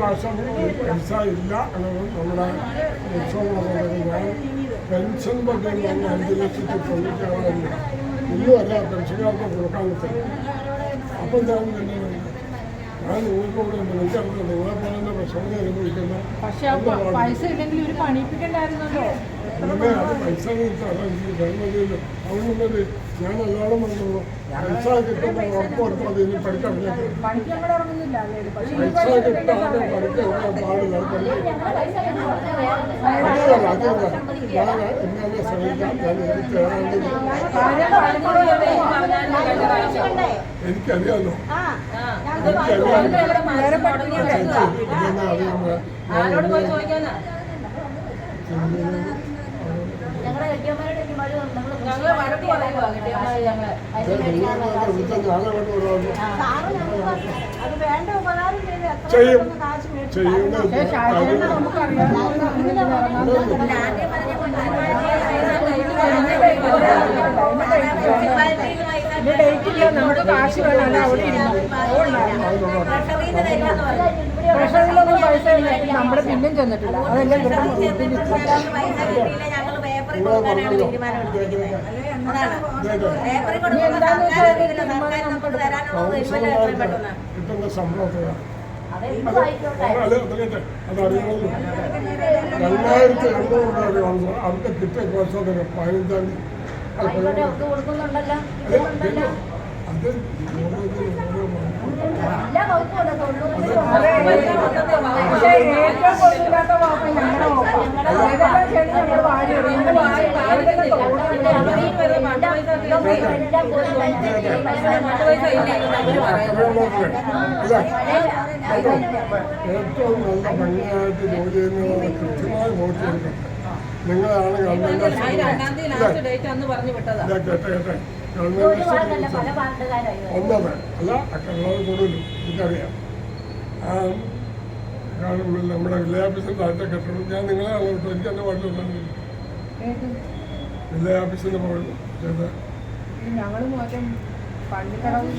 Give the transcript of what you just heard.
പ്രാവശ്യം പൈസ ഇല്ല എന്നത് നമ്മുടെ ഉത്സവങ്ങളൊക്കെ ഞാൻ പെൻഷൻ പദ്ധതി 5,96,000 ഇന്ന് വരെ പെൻഷൻകാർക്ക് കൊടുക്കാൻ പറ്റില്ല. അപ്പം ഞാൻ നിങ്ങൾക്കൂടെ എനിക്കറിയില്ല നിങ്ങളെ പോലെ തന്നെ വിഷമത അനുഭവിക്കുന്ന പൈസ ഇല്ലെങ്കിൽ ഇവർ പണിയിപ്പിക്കണ്ടായിരുന്നല്ലോ. അത് പൈസ ഗവൺമെന്റിൽ അതുകൊണ്ടത് ഞാൻ നല്ലോണം പറഞ്ഞുള്ളൂ. പൈസ കിട്ടുമ്പോൾ ഉറപ്പുറപ്പ് അതിന് പഠിക്കറിഞ്ഞിട്ട് പൈസ കിട്ടാതെ പഠിക്കാൻ പാടില്ല. ഞാൻ ഇന്നലെ ശ്രമിക്കാം. ഞാൻ എനിക്കറിയാമല്ലോ ചെയ്യും നമ്മുടെ കാശ് വേണം അവിടെ പ്രഷറിലൊന്നും പൈസ നമ്മുടെ പിന്നും ചെന്നിട്ടില്ല. അതെല്ലാം കിട്ടുന്ന ശമ്പളത്തിൽ അതറിയണമല്ലോ. 2,200 അവർക്ക് കിട്ടിയ വർഷത്തിന് 15,000 അത് ഏറ്റവും നല്ല ഭംഗിയായിട്ട് ജോലി ചെയ്യുന്നവരെ കൃത്യമായി വോട്ട് ചെയ്തിട്ടുണ്ട്. നിങ്ങളാണ് ഗവൺമെന്റ് കേട്ടെ ഒന്നത് അല്ല അക്കള്ളത് കൂടുതലും എനിക്കറിയാം. നമ്മുടെ വില്ലേജ് താഴത്തെ കെട്ടിടം ഞാൻ നിങ്ങളെ അങ്ങോട്ട് എനിക്ക് എൻ്റെ വാട്ടിലുണ്ടെങ്കിൽ വില്ലേജ് ഓഫീസിൻ്റെ മുകളിൽ ചെയ്ത് ഞങ്ങൾ മാറ്റം പള്ളിക്കടവ്